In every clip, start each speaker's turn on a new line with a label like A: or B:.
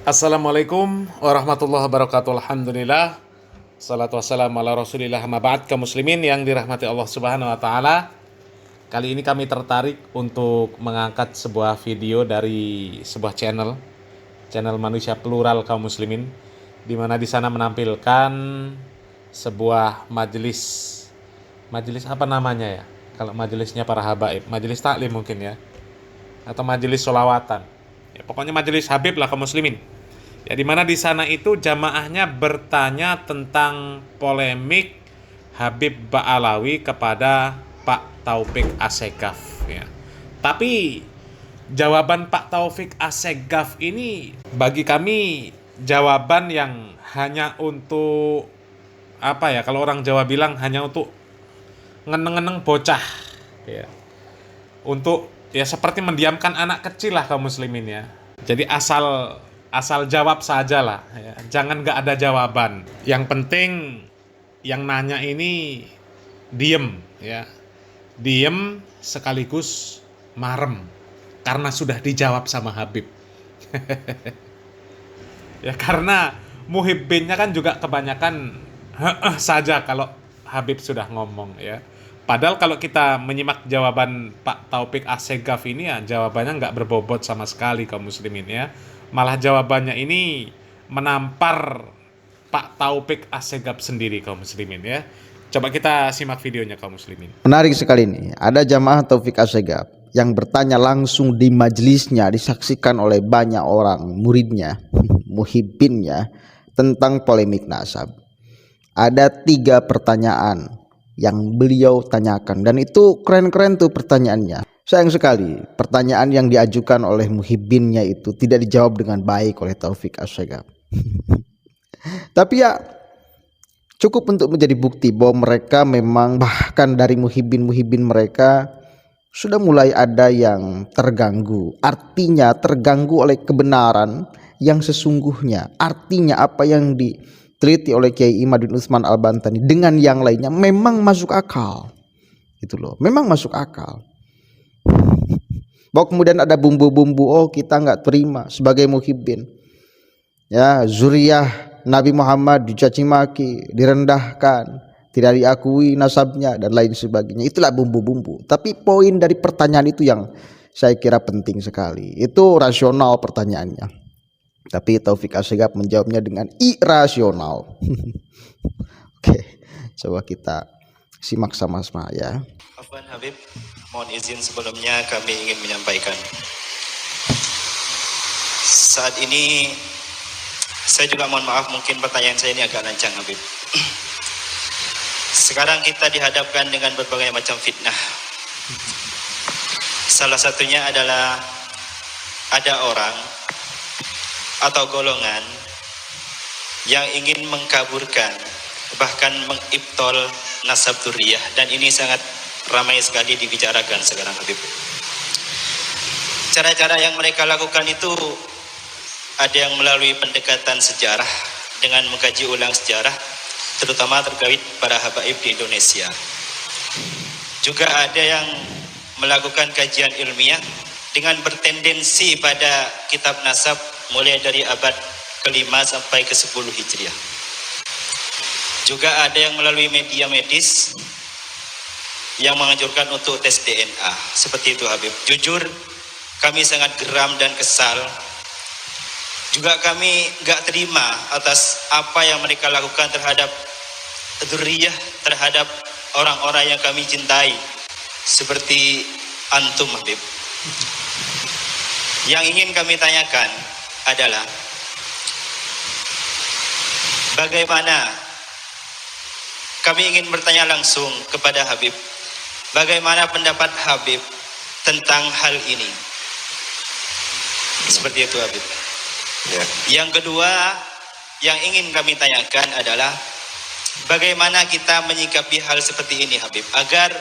A: Assalamualaikum warahmatullahi wabarakatuh. Alhamdulillah. Salatu wassalamu ala rasulillah, amma ba'd. Kaum muslimin yang dirahmati Allah subhanahu wa ta'ala, kali ini kami tertarik untuk mengangkat sebuah video dari sebuah channel manusia plural kaum muslimin, di mana di sana menampilkan sebuah majelis. Majelis apa namanya ya? Kalau majelisnya para habaib, majelis taklim mungkin ya, atau majelis solawatan. Ya, pokoknya majelis Habib lah kaum muslimin. Ya, di mana di sana itu jamaahnya bertanya tentang polemik Habib Ba'alawi kepada Pak Taufik Assegaf. Ya. Tapi jawaban Pak Taufik Assegaf ini bagi kami jawaban yang hanya untuk apa ya? Kalau orang Jawa bilang hanya untuk ngeneng-ngeneng bocah. Ya. Untuk ya seperti mendiamkan anak kecil lah kaum muslimin ya. Jadi asal jawab saja lah ya. Jangan nggak ada jawaban. Yang penting yang nanya ini diem ya. Diem sekaligus marem karena sudah dijawab sama Habib. Ya karena muhibbinnya kan juga kebanyakan saja kalau Habib sudah ngomong ya. Padahal kalau kita menyimak jawaban Pak Taufik Assegaf ini ya, jawabannya nggak berbobot sama sekali kaum muslimin ya. Malah jawabannya ini menampar Pak Taufik Assegaf sendiri kaum muslimin ya. Coba kita simak videonya kaum muslimin.
B: Menarik sekali nih, ada jamaah Taufik Assegaf yang bertanya langsung di majelisnya, disaksikan oleh banyak orang muridnya, muhibbinnya, tentang polemik nasab. Ada 3 pertanyaan yang beliau tanyakan, dan itu keren-keren tuh pertanyaannya. Sayang sekali pertanyaan yang diajukan oleh muhibbinnya itu tidak dijawab dengan baik oleh Taufik Assegaf. Tapi ya cukup untuk menjadi bukti bahwa mereka memang, bahkan dari muhibbin mereka sudah mulai ada yang terganggu. Artinya terganggu oleh kebenaran yang sesungguhnya. Artinya apa yang diteliti oleh Kiai Imaduddin Utsman Al-Bantani dengan yang lainnya memang masuk akal. Itu loh, memang masuk akal. Bahwa kemudian ada bumbu-bumbu, oh kita nggak terima sebagai muhibbin. Ya, zuriyah Nabi Muhammad dicaci maki, direndahkan, tidak diakui nasabnya dan lain sebagainya. Itulah bumbu-bumbu. Tapi poin dari pertanyaan itu yang saya kira penting sekali. Itu rasional pertanyaannya. Tapi Taufik Assegaf menjawabnya dengan irasional. Oke, coba kita simak sama-sama ya.
C: Afwan Habib, mohon izin sebelumnya kami ingin menyampaikan. Saat ini saya juga mohon maaf, mungkin pertanyaan saya ini agak lancang Habib. Sekarang kita dihadapkan dengan berbagai macam fitnah. Salah satunya adalah ada orang atau golongan yang ingin mengkaburkan, bahkan mengibtol nasab dzurriyyah, dan ini sangat ramai sekali dibicarakan sekarang Habib. Cara-cara yang mereka lakukan itu ada yang melalui pendekatan sejarah dengan mengkaji ulang sejarah, terutama terkait para habaib di Indonesia. Juga ada yang melakukan kajian ilmiah dengan bertendensi pada kitab nasab mulai dari abad ke-5 sampai ke-10 Hijriah. Juga ada yang melalui media medis yang menganjurkan untuk tes DNA. Seperti itu Habib. Jujur kami sangat geram dan kesal. Juga kami gak terima atas apa yang mereka lakukan terhadap dzurriyyah, terhadap orang-orang yang kami cintai, seperti antum Habib. Yang ingin kami tanyakan adalah bagaimana, kami ingin bertanya langsung kepada Habib, bagaimana pendapat Habib tentang hal ini? Seperti itu Habib. Ya. Yang kedua yang ingin kami tanyakan adalah bagaimana kita menyikapi hal seperti ini Habib, agar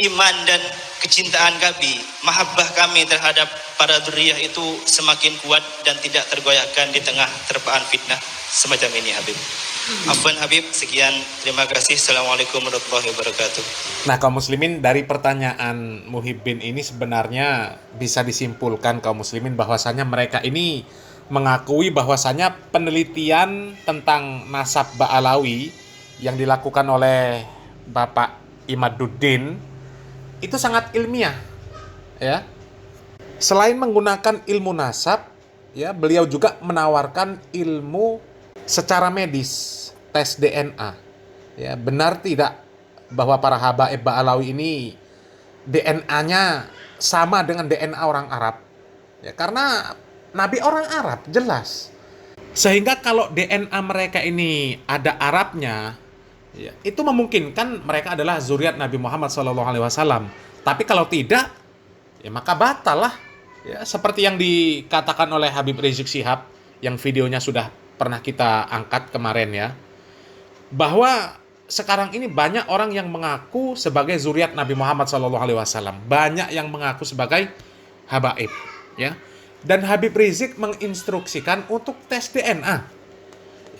C: iman dan kecintaan kami, mahabbah kami terhadap para dzurriyyah itu semakin kuat dan tidak tergoyahkan di tengah terpaan fitnah semacam ini Habib. Afwan Habib, sekian, terima kasih. Assalamualaikum warahmatullahi wabarakatuh.
A: Nah kaum muslimin, dari pertanyaan Muhibbin ini sebenarnya bisa disimpulkan kaum muslimin bahwasanya mereka ini mengakui bahwasanya penelitian tentang nasab Ba'alawi yang dilakukan oleh Bapak Imaduddin itu sangat ilmiah, ya. Selain menggunakan ilmu nasab, ya, beliau juga menawarkan ilmu secara medis, tes DNA. Ya, benar tidak bahwa para habaib Ba'alawi ini DNA-nya sama dengan DNA orang Arab? Ya, karena Nabi orang Arab, jelas. Sehingga kalau DNA mereka ini ada Arabnya, ya, itu memungkinkan mereka adalah zuriat Nabi Muhammad SAW. Tapi kalau tidak, ya maka batal lah. Ya, seperti yang dikatakan oleh Habib Rizik Syihab, yang videonya sudah pernah kita angkat kemarin ya, bahwa sekarang ini banyak orang yang mengaku sebagai zuriat Nabi Muhammad SAW. Banyak yang mengaku sebagai habaib, ya. Dan Habib Rizik menginstruksikan untuk tes DNA.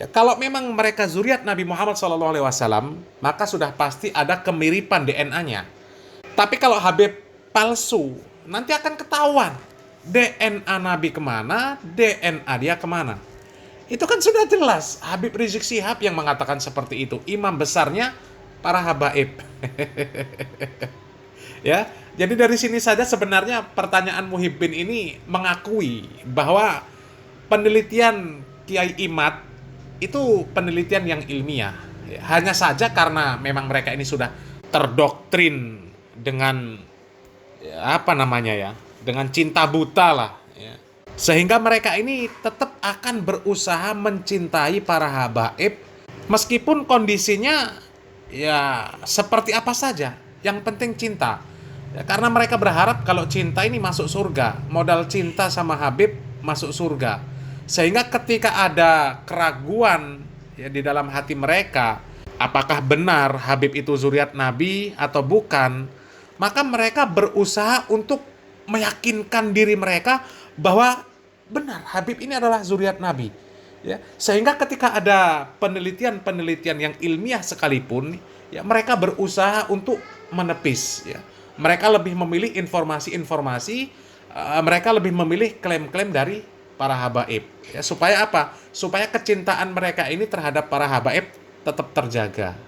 A: Ya, kalau memang mereka zuriat Nabi Muhammad SAW, maka sudah pasti ada kemiripan DNA-nya. Tapi kalau Habib palsu, nanti akan ketahuan DNA Nabi kemana, DNA dia kemana. Itu kan sudah jelas. Habib Rizik Syihab yang mengatakan seperti itu. Imam besarnya para habaib. Ya, jadi dari sini saja sebenarnya pertanyaan Muhibbin ini mengakui bahwa penelitian Kiai Imad itu penelitian yang ilmiah. Ya, hanya saja karena memang mereka ini sudah terdoktrin dengan ya, apa namanya ya, dengan cinta buta lah. Ya. Sehingga mereka ini tetap akan berusaha mencintai para habaib meskipun kondisinya ya seperti apa saja. Yang penting cinta. Ya, karena mereka berharap kalau cinta ini masuk surga. Modal cinta sama Habib masuk surga. Sehingga ketika ada keraguan ya di dalam hati mereka, apakah benar Habib itu zuriat Nabi atau bukan, maka mereka berusaha untuk meyakinkan diri mereka bahwa benar Habib ini adalah zuriat Nabi. Ya, sehingga ketika ada penelitian-penelitian yang ilmiah sekalipun, ya mereka berusaha untuk menepis. Ya. Mereka lebih memilih informasi-informasi, mereka lebih memilih klaim-klaim dari para habaib. Ya, supaya apa? Supaya kecintaan mereka ini terhadap para habaib tetap terjaga.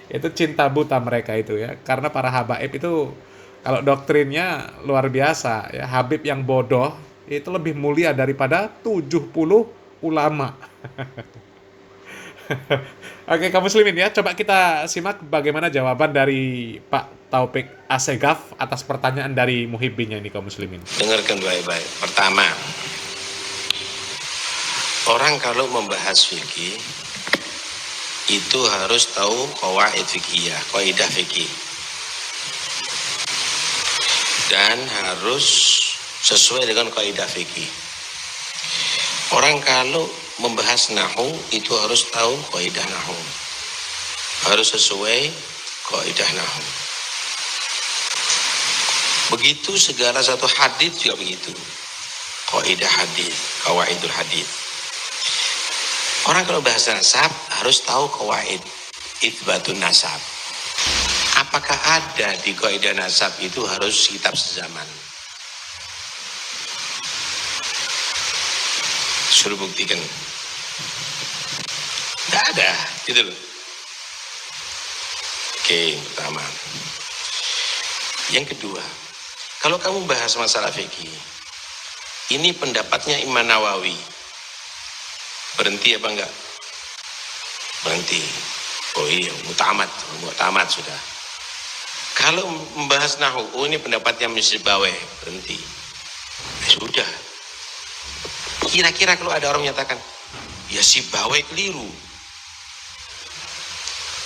A: Itu cinta buta mereka itu ya. Karena para habaib itu kalau doktrinnya luar biasa ya. Habib yang bodoh itu lebih mulia daripada 70 ulama. Oke, kaum muslimin ya, coba kita simak bagaimana jawaban dari Pak Taufik Assegaf atas pertanyaan dari Muhibbinnya ini, kaum muslimin.
D: Dengarkan baik-baik. Pertama, orang kalau membahas fikih itu harus tahu qawaid fikihiyah, kaidah fikih, dan harus sesuai dengan kaidah fikih. Orang kalau membahas nahu itu harus tahu kaidah nahu, harus sesuai kaidah nahu. Begitu segala satu hadis juga begitu, kaidah hadis, qawaidul hadis. Orang kalau bahasa nasab harus tahu qawaid itsbatun nasab. Apakah ada di kaidah nasab itu harus kitab sezaman? Suruh buktikan. Tidak ada, gitu loh. Oke, pertama. Yang kedua, kalau kamu bahas masalah fikih, ini pendapatnya Imam Nawawi. Berhenti apa enggak? Berhenti. Oh iya, muktamad sudah. Kalau membahas nahu, oh ini pendapatnya Misbaweh, berhenti. Sudah. Kira-kira kalau ada orang menyatakan, ya si Baweh keliru,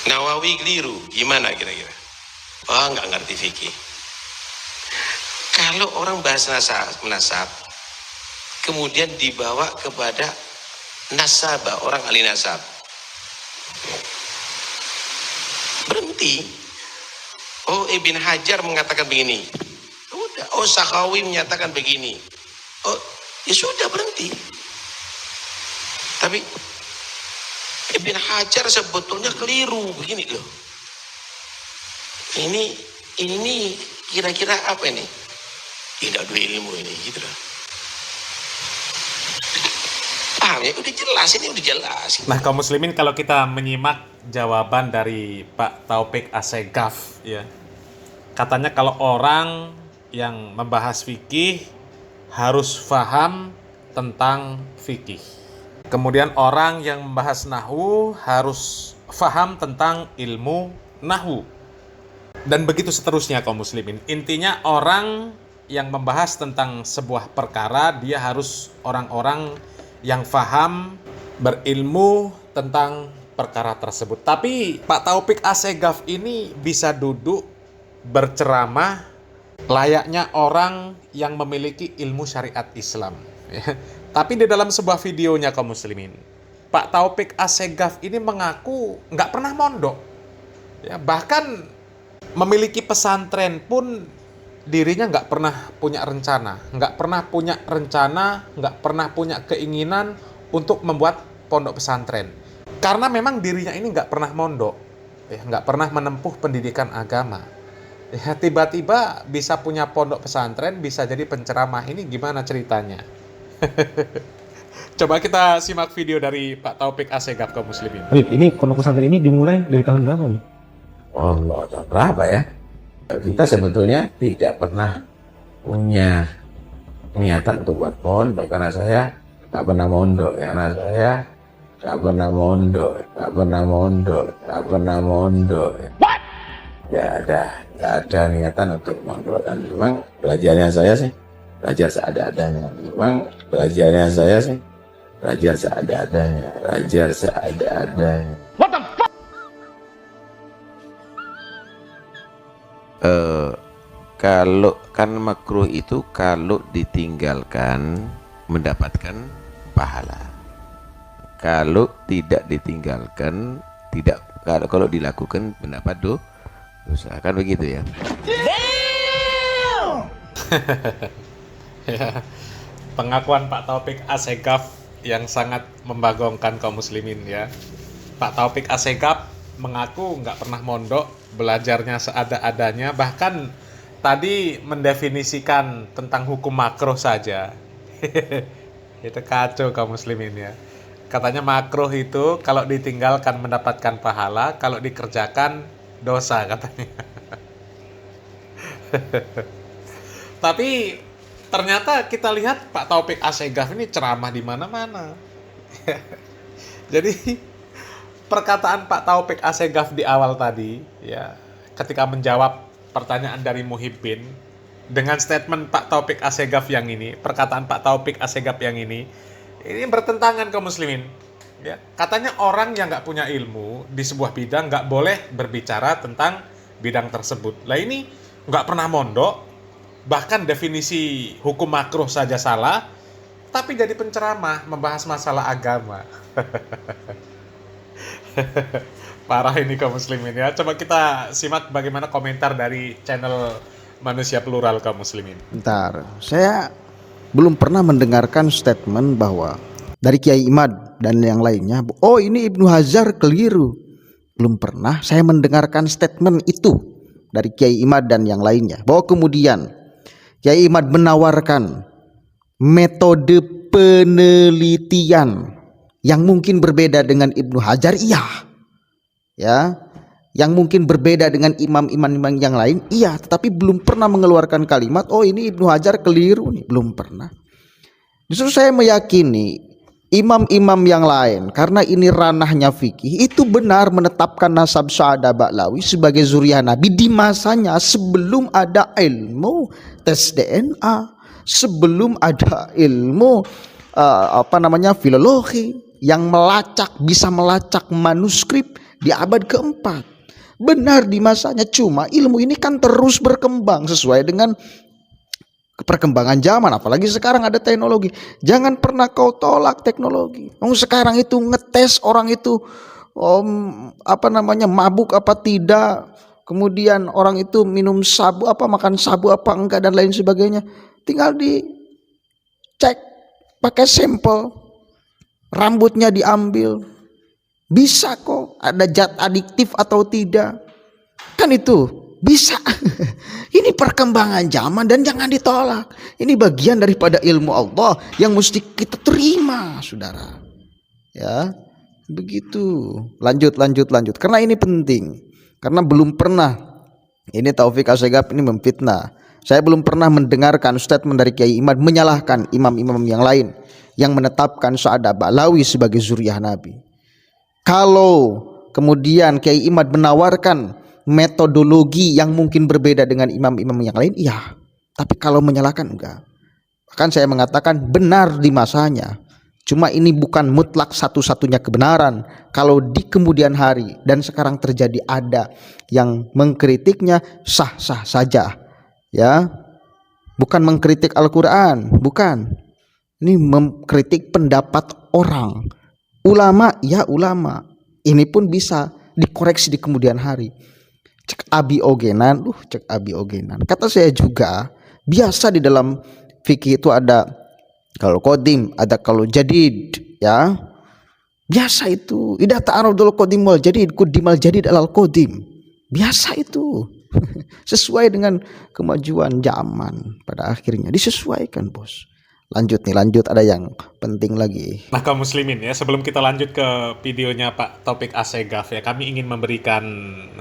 D: Nawawi keliru, gimana kira-kira? Oh, nggak ngerti fikih. Kalau orang bahas nasab, kemudian dibawa kepada nasabah, orang ahli nasab, berhenti. Oh, Ibn Hajar mengatakan begini, udah. Oh, Sakhawi menyatakan begini. Oh, ya sudah, berhenti. Tapi Ibn Hajar sebetulnya keliru begini loh. Ini kira-kira apa ini? Tidak ada ilmu ini, gitu loh. paham ya, udah jelas, ini udah jelas.
A: Nah, kaum muslimin, kalau kita menyimak jawaban dari Pak Taufik Assegaf, ya, katanya kalau orang yang membahas fikih harus paham tentang fikih. Kemudian orang yang membahas nahwu harus paham tentang ilmu nahwu. Dan begitu seterusnya kaum muslimin. Intinya orang yang membahas tentang sebuah perkara, dia harus orang-orang yang paham, berilmu tentang perkara tersebut. Tapi Pak Taufik Assegaf ini bisa duduk berceramah layaknya orang yang memiliki ilmu syariat Islam. Tapi di dalam sebuah videonya kaum muslimin, Pak Taufik Assegaf ini mengaku nggak pernah mondok. Ya, bahkan memiliki pesantren pun dirinya nggak pernah punya rencana, nggak pernah punya keinginan untuk membuat pondok pesantren. Karena memang dirinya ini nggak pernah mondok, ya, nggak pernah menempuh pendidikan agama. Ya, tiba-tiba bisa punya pondok pesantren, bisa jadi penceramah. Ini gimana ceritanya? Coba kita simak video dari Pak Taufik Assegaf kaum muslimin.
E: Habib, ini pondok pesantren ini dimulai dari tahun berapa nih?
F: Allah, tahun berapa ya? Kita sebetulnya tidak pernah punya niatan untuk buat pondok, karena saya nggak pernah mondok, karena saya nggak pernah mondok. Ya ada niatan untuk mondok, dan memang belajar seadanya.
G: Kalau kan makruh itu kalau ditinggalkan mendapatkan pahala. Kalau tidak ditinggalkan tidak, kalau dilakukan mendapat dosa, kan begitu ya.
A: Ya, pengakuan Pak Taufik Assegaf yang sangat membagongkan kaum muslimin ya. Pak Taufik Assegaf mengaku nggak pernah mondok, belajarnya seada-adanya, bahkan tadi mendefinisikan tentang hukum makruh saja. Itu kacau kaum muslimin ya. Katanya makruh itu kalau ditinggalkan mendapatkan pahala, kalau dikerjakan dosa katanya. Tapi ternyata kita lihat Pak Taufik Assegaf ini ceramah di mana-mana. Jadi perkataan Pak Taufik Assegaf di awal tadi, ya, ketika menjawab pertanyaan dari Muhibbin, dengan statement Pak Taufik Assegaf yang ini, perkataan Pak Taufik Assegaf yang ini bertentangan kaum muslimin. Ya, katanya orang yang nggak punya ilmu di sebuah bidang nggak boleh berbicara tentang bidang tersebut. Lah ini nggak pernah mondok, bahkan definisi hukum makruh saja salah, tapi jadi penceramah membahas masalah agama. Parah ini kaum muslimin ya. Coba kita simak bagaimana komentar dari channel Manusia Plural kaum muslimin.
B: Bentar, saya belum pernah mendengarkan statement bahwa dari Kiai Imad dan yang lainnya, oh ini Ibnu Hajar keliru. Belum pernah saya mendengarkan statement itu dari Kiai Imad dan yang lainnya, bahwa kemudian Kiai Imad menawarkan metode penelitian yang mungkin berbeda dengan Ibnu Hajar, iya, ya, yang mungkin berbeda dengan imam-imam yang lain, iya, tetapi belum pernah mengeluarkan kalimat, oh ini Ibnu Hajar keliru nih, belum pernah. Justru saya meyakini imam-imam yang lain, karena ini ranahnya fikih, itu benar menetapkan nasab Syahada Ba'lawi sebagai zuriyah Nabi di masanya sebelum ada ilmu tes DNA, sebelum ada ilmu filologi yang bisa melacak manuskrip di abad keempat. Benar di masanya, cuma ilmu ini kan terus berkembang sesuai dengan perkembangan zaman, apalagi sekarang ada teknologi. Jangan pernah kau tolak teknologi. Sekarang itu ngetes orang itu mabuk apa tidak, kemudian orang itu minum sabu apa, makan sabu apa enggak, dan lain sebagainya. Tinggal dicek pakai sampel, rambutnya diambil, bisa kok ada zat adiktif atau tidak, kan itu Bisa. Ini perkembangan zaman dan jangan ditolak. Ini bagian daripada ilmu Allah yang mesti kita terima, saudara. Ya, begitu. Lanjut. Karena ini penting. Karena belum pernah ini Taufik Assegaf ini memfitnah. Saya belum pernah mendengarkan statement dari Kiai Imad menyalahkan imam-imam yang lain yang menetapkan Sa'ad Ba'alawi sebagai zuriyah Nabi. Kalau kemudian Kiai Imad menawarkan metodologi yang mungkin berbeda dengan imam-imam yang lain, iya. Tapi kalau menyalahkan enggak. Bahkan saya mengatakan benar di masanya. Cuma ini bukan mutlak satu-satunya kebenaran. Kalau di kemudian hari dan sekarang terjadi ada yang mengkritiknya, sah-sah saja. Ya. Bukan mengkritik Al-Qur'an, bukan. Ini mengkritik pendapat orang. Ulama, ya ulama. Ini pun bisa dikoreksi di kemudian hari. Cek Abi Ogenan, kata saya juga biasa di dalam fikih itu ada kalau qadim, ada kalau jadid, ya. Biasa itu. Idza ta'arudul qadim wal jadid, quddimal jadid alal qadim. Biasa itu. Sesuai dengan kemajuan zaman pada akhirnya disesuaikan, Bos. Lanjut, ada yang penting lagi.
A: Nah, kaum muslimin ya, sebelum kita lanjut ke videonya Pak Taufik Assegaf ya, kami ingin memberikan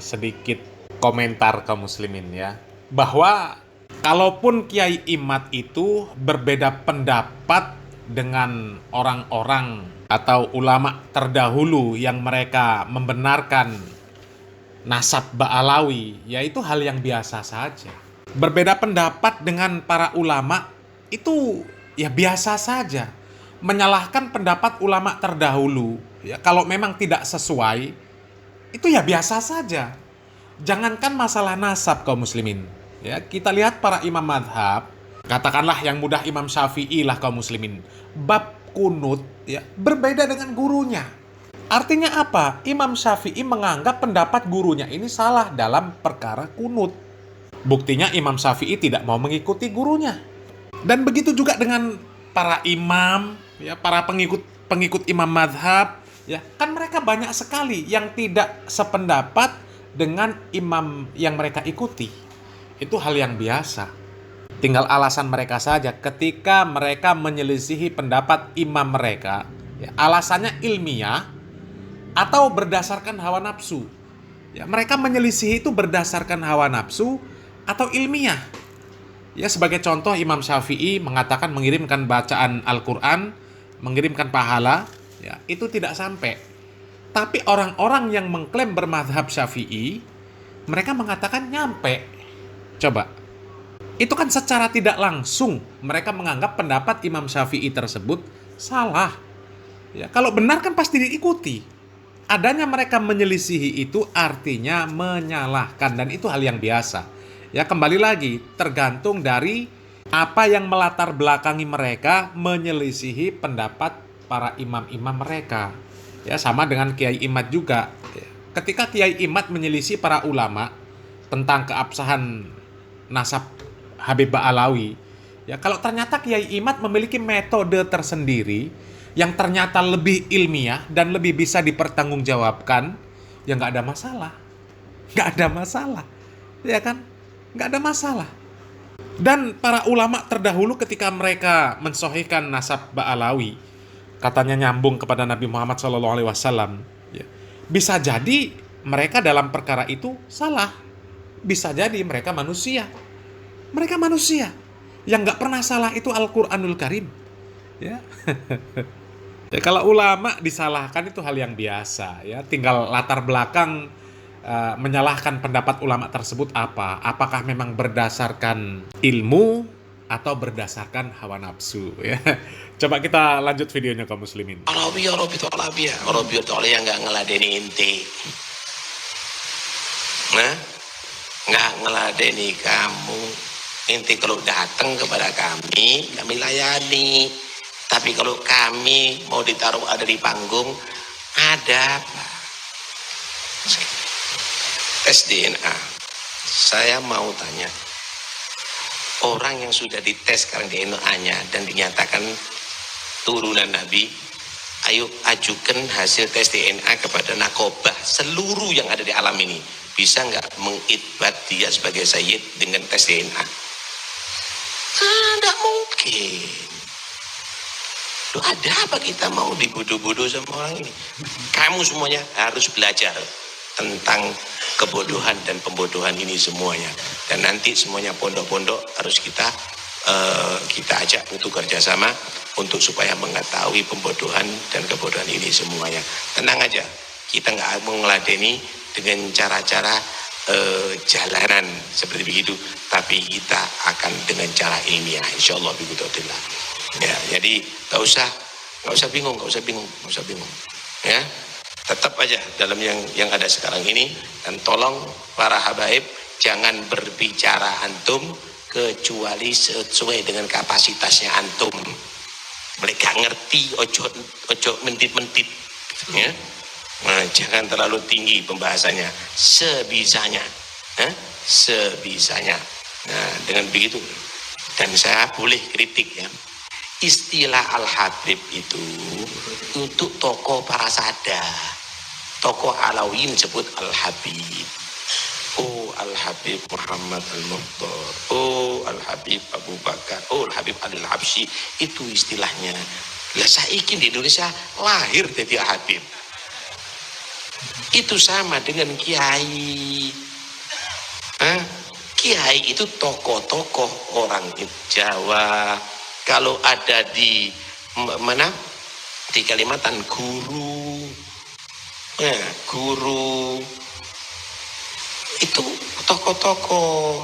A: sedikit komentar kaum muslimin ya, bahwa kalaupun Kiai Imad itu berbeda pendapat dengan orang-orang atau ulama terdahulu yang mereka membenarkan nasab Ba'alawi, ya itu hal yang biasa saja. Berbeda pendapat dengan para ulama itu ya biasa saja. Menyalahkan pendapat ulama terdahulu ya kalau memang tidak sesuai itu ya biasa saja. Jangankan masalah nasab kaum muslimin. Ya, kita lihat para imam madhab, katakanlah yang mudah Imam Syafi'i lah kaum muslimin. Bab kunut ya berbeda dengan gurunya. Artinya apa? Imam Syafi'i menganggap pendapat gurunya ini salah dalam perkara kunut. Buktinya Imam Syafi'i tidak mau mengikuti gurunya. Dan begitu juga dengan para imam, ya, para pengikut imam madhab, ya, kan mereka banyak sekali yang tidak sependapat dengan imam yang mereka ikuti. Itu hal yang biasa. Tinggal alasan mereka saja ketika mereka menyelisihi pendapat imam mereka, ya, alasannya ilmiah atau berdasarkan hawa nafsu. Ya, mereka menyelisihi itu berdasarkan hawa nafsu atau ilmiah. Ya, sebagai contoh Imam Syafi'i mengatakan mengirimkan bacaan Al-Quran, mengirimkan pahala, ya, itu tidak sampai. Tapi orang-orang yang mengklaim bermadhab Syafi'i, mereka mengatakan nyampe. Coba, itu kan secara tidak langsung mereka menganggap pendapat Imam Syafi'i tersebut salah. Ya, kalau benar kan pasti diikuti. Adanya mereka menyelisihi itu artinya menyalahkan, dan itu hal yang biasa. Ya, kembali lagi tergantung dari apa yang melatar belakangi mereka menyelisihi pendapat para imam-imam mereka. Ya, sama dengan Kiai Imad juga. Ketika Kiai Imad menyelisih para ulama tentang keabsahan nasab Habib Ba'alawi, ya kalau ternyata Kiai Imad memiliki metode tersendiri yang ternyata lebih ilmiah dan lebih bisa dipertanggungjawabkan, ya nggak ada masalah. Nggak ada masalah. Ya kan? Nggak ada masalah. Dan para ulama terdahulu ketika mereka mensohihkan nasab Ba'alawi, katanya nyambung kepada Nabi Muhammad SAW, ya, bisa jadi mereka dalam perkara itu salah. Bisa jadi mereka manusia. Mereka manusia. Yang nggak pernah salah itu Al-Quranul Karim. Ya. Ya, kalau ulama disalahkan itu hal yang biasa. Ya, tinggal latar belakang menyalahkan pendapat ulama tersebut apa? Apakah memang berdasarkan ilmu atau berdasarkan hawa nafsu? Ya. Coba kita lanjut videonya kaum muslimin.
D: Arabi itu yang nggak ngeladeni inti. Nah, nggak ngeladeni kamu. Inti kalau datang kepada kami layani. Tapi kalau kami mau ditaruh ada di panggung, ada apa? Tes DNA. Saya mau tanya, orang yang sudah dites sekarang DNA-nya dan dinyatakan turunan Nabi, ayo ajukan hasil tes DNA kepada nakobah seluruh yang ada di alam ini. Bisa nggak mengikbat dia sebagai sayyid dengan tes DNA? Tidak mungkin. Loh, ada apa kita mau dibodoh-bodoh sama orang ini? Kamu semuanya harus belajar tentang kebodohan dan pembodohan ini semuanya. Dan nanti semuanya pondok-pondok harus kita ajak untuk kerjasama untuk supaya mengetahui pembodohan dan kebodohan ini semuanya. Tenang aja, kita nggak mau ngeladeni dengan cara-cara jalanan seperti begitu, tapi kita akan dengan cara ilmiah, insyaallah biqudrotillah. Ya, jadi nggak usah bingung, ya. Tetap aja dalam yang ada sekarang ini, dan tolong para habaib jangan berbicara antum kecuali sesuai dengan kapasitasnya antum. Mereka ngerti, ojo mentit-mentit, ya. Nah, jangan terlalu tinggi pembahasannya, sebisanya, sebisanya. Nah, dengan begitu, dan saya boleh kritik ya, istilah Al-Habib itu untuk tokoh para sada, tokoh Alawiyin sebut Al-Habib. Oh Al-Habib Muhammad Al-Mukhtar, oh Al-Habib Abu Bakar, oh Al-Habib Al-Habsyi, itu istilahnya. Lah saiki di Indonesia lahir jadi Habib. Itu sama dengan kiai. Kiai itu tokoh-tokoh orang Jawa. Kalau ada di mana? Di Kalimantan guru. Guru itu tokoh-tokoh.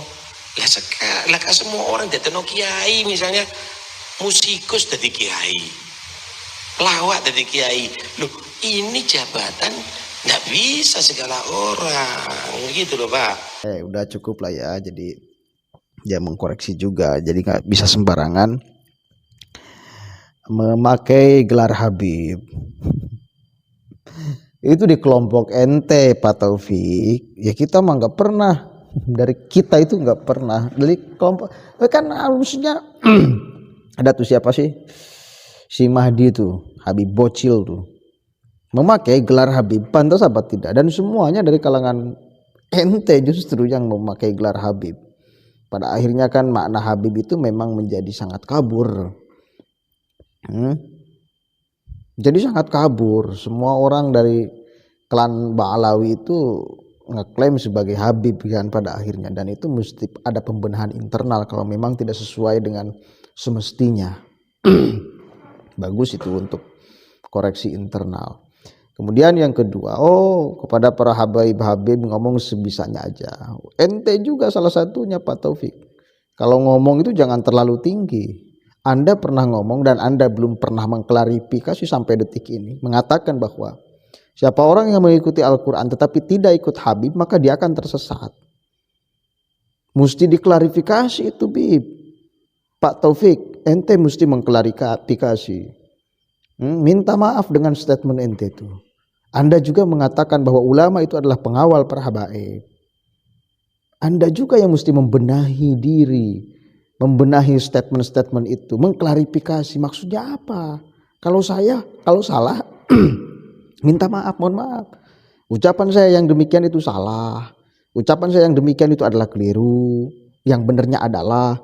D: Lah semua orang dadekno kiai, misalnya musikus jadi kiai, pelawak jadi kiai. Loh, ini jabatan nggak bisa segala orang, gitu loh Pak.
B: Udah cukup lah ya, jadi dia mengkoreksi juga, jadi nggak bisa sembarangan memakai gelar Habib. Itu di kelompok ente Pak Taufik, ya kita mah nggak pernah, dari kita itu nggak pernah, dari kelompok kan harusnya ada tuh siapa sih, si Mahdi tuh, Habib Bocil tuh memakai gelar Habib, pantas apa tidak? Dan semuanya dari kalangan ente justru yang memakai gelar Habib. Pada akhirnya kan makna Habib itu memang menjadi sangat kabur. Jadi sangat kabur. Semua orang dari klan Ba'alawi itu ngeklaim sebagai Habib kan pada akhirnya, dan itu mesti ada pembenahan internal kalau memang tidak sesuai dengan semestinya. Bagus itu untuk koreksi internal. Kemudian yang kedua, kepada para habaib ngomong sebisanya aja. Ente juga salah satunya Pak Taufik. Kalau ngomong itu jangan terlalu tinggi. Anda pernah ngomong dan Anda belum pernah mengklarifikasi sampai detik ini, mengatakan bahwa siapa orang yang mengikuti Al-Quran tetapi tidak ikut Habib, maka dia akan tersesat. Mesti diklarifikasi itu Bib. Pak Taufik, ente mesti mengklarifikasi. Minta maaf dengan statement ente itu. Anda juga mengatakan bahwa ulama itu adalah pengawal para habaib. Anda juga yang mesti membenahi diri, membenahi statement-statement itu, mengklarifikasi maksudnya apa. Kalau salah minta maaf, mohon maaf. Ucapan saya yang demikian itu salah. Ucapan saya yang demikian itu adalah keliru. Yang benarnya adalah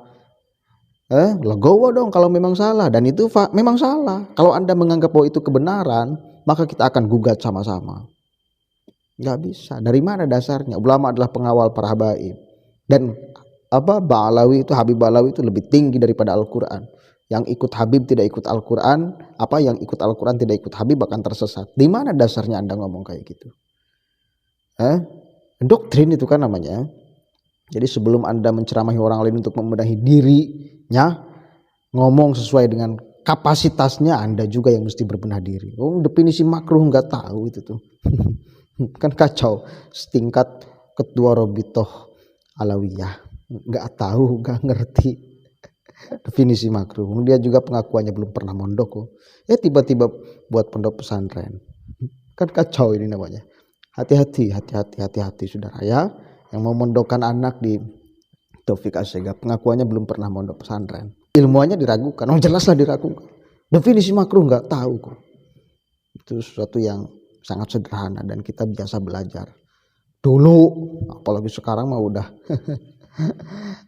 B: legowo dong kalau memang salah, dan itu memang salah. Kalau Anda menganggap bahwa itu kebenaran, maka kita akan gugat sama-sama. Nggak bisa. Dari mana dasarnya? Ulama adalah pengawal para habaib. Dan Ba'alawi itu, Habib Ba'alawi itu lebih tinggi daripada Al-Quran. Yang ikut Habib tidak ikut Al-Quran, yang ikut Al-Quran tidak ikut Habib akan tersesat. Di mana dasarnya Anda ngomong kayak gitu? Doktrin itu kan namanya. Jadi sebelum Anda menceramahi orang lain untuk membenahi dirinya, ngomong sesuai dengan kapasitasnya, Anda juga yang mesti berbenah diri. Definisi makruh nggak tahu itu tuh. Kan kacau. Setingkat ketua Robitoh Alawiyah nggak tahu, nggak ngerti definisi makruh. Dia juga pengakuannya belum pernah mondok. Tiba-tiba buat pondok pesantren. Kan kacau ini namanya. Hati-hati saudara ya, yang mau mondokkan anak di Taufik Assegaf, pengakuannya belum pernah mondok pesantren. Ilmuannya diragukan, jelaslah diragukan. Definisi makruh nggak tahu kok. Itu sesuatu yang sangat sederhana dan kita biasa belajar. Dulu, apalagi sekarang mah udah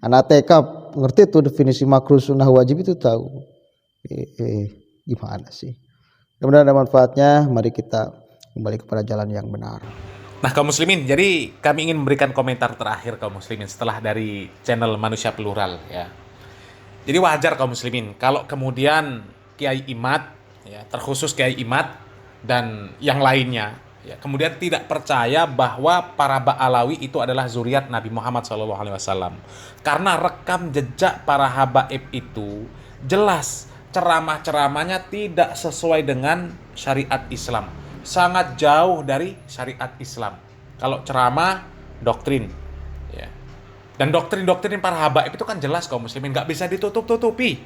B: anak TK ngerti tuh definisi makruh sunnah wajib itu tahu. Gimana sih? Mudah-mudahan ada manfaatnya. Mari kita kembali kepada jalan yang benar.
A: Nah kaum muslimin, jadi kami ingin memberikan komentar terakhir kaum muslimin setelah dari channel Manusia Plural ya. Jadi wajar kaum muslimin kalau kemudian Kiai Imad ya, terkhusus Kiai Imad dan yang lainnya ya, kemudian tidak percaya bahwa para Ba'alawi itu adalah zuriat Nabi Muhammad SAW. Karena rekam jejak para habaib itu jelas ceramah-ceramahnya tidak sesuai dengan syariat Islam. Sangat jauh dari syariat Islam. Kalau ceramah, doktrin. Ya. Dan doktrin-doktrin para habaib itu kan jelas kaum muslimin, nggak bisa ditutup-tutupi.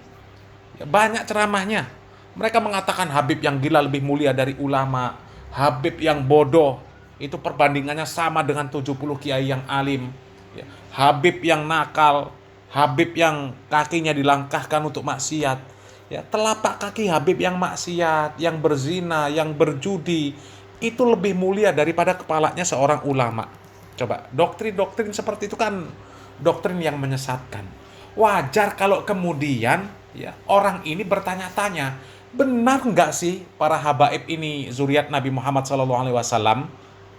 A: Ya, banyak ceramahnya. Mereka mengatakan Habib yang gila lebih mulia dari ulama. Habib yang bodoh, itu perbandingannya sama dengan 70 kiai yang alim. Ya. Habib yang nakal, Habib yang kakinya dilangkahkan untuk maksiat. Ya, telapak kaki Habib yang maksiat, yang berzina, yang berjudi, itu lebih mulia daripada kepalanya seorang ulama. Coba, doktrin-doktrin seperti itu kan doktrin yang menyesatkan. Wajar kalau kemudian ya, orang ini bertanya-tanya, benar nggak sih para habaib ini zuriat Nabi Muhammad SAW?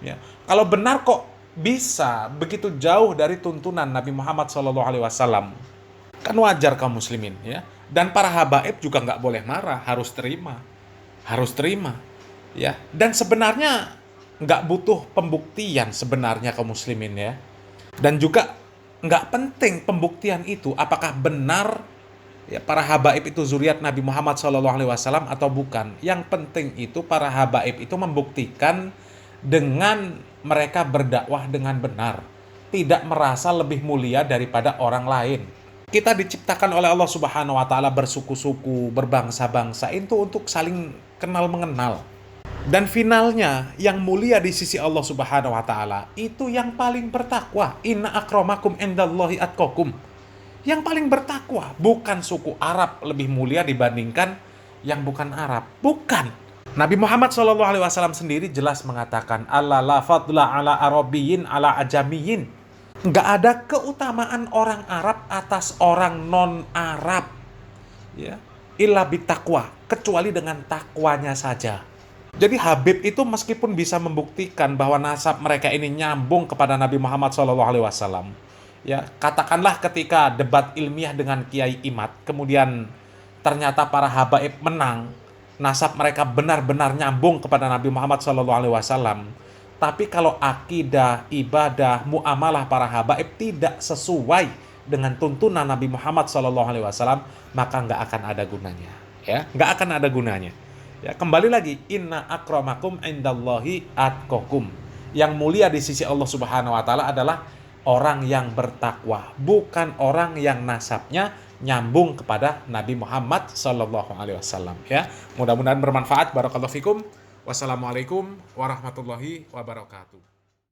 A: Ya, kalau benar kok bisa begitu jauh dari tuntunan Nabi Muhammad SAW? Kan wajar kaum muslimin ya. Dan para habaib juga nggak boleh marah, harus terima. Harus terima. Ya. Dan sebenarnya nggak butuh pembuktian sebenarnya kaum muslimin ya. Dan juga nggak penting pembuktian itu apakah benar ya, para habaib itu zuriat Nabi Muhammad SAW atau bukan. Yang penting itu para habaib itu membuktikan dengan mereka berdakwah dengan benar. Tidak merasa lebih mulia daripada orang lain. Kita diciptakan oleh Allah Subhanahu wa taala bersuku-suku, berbangsa-bangsa itu untuk saling kenal mengenal. Dan finalnya yang mulia di sisi Allah Subhanahu wa taala itu yang paling bertakwa. Inna akramakum indallahi atqakum. Yang paling bertakwa, bukan suku Arab lebih mulia dibandingkan yang bukan Arab. Bukan. Nabi Muhammad SAW sendiri jelas mengatakan, Allah la fadla ala arabiyyin ala ajamiyyin. Nggak ada keutamaan orang Arab atas orang non-Arab. Ya. Illa bittaqwa, kecuali dengan takwanya saja. Jadi Habib itu meskipun bisa membuktikan bahwa nasab mereka ini nyambung kepada Nabi Muhammad SAW. Ya, katakanlah ketika debat ilmiah dengan Kiai Imad, kemudian ternyata para habaib menang, nasab mereka benar-benar nyambung kepada Nabi Muhammad SAW. Tapi kalau akidah, ibadah, muamalah para habaib tidak sesuai dengan tuntunan Nabi Muhammad SAW, maka nggak akan ada gunanya. Ya, nggak akan ada gunanya. Ya, kembali lagi, inna akramakum indallahi atqakum. Yang mulia di sisi Allah Subhanahu wa taala adalah orang yang bertakwa, bukan orang yang nasabnya nyambung kepada Nabi Muhammad SAW. Ya, mudah-mudahan bermanfaat. Barakallahu fikum. Wassalamualaikum warahmatullahi wabarakatuh.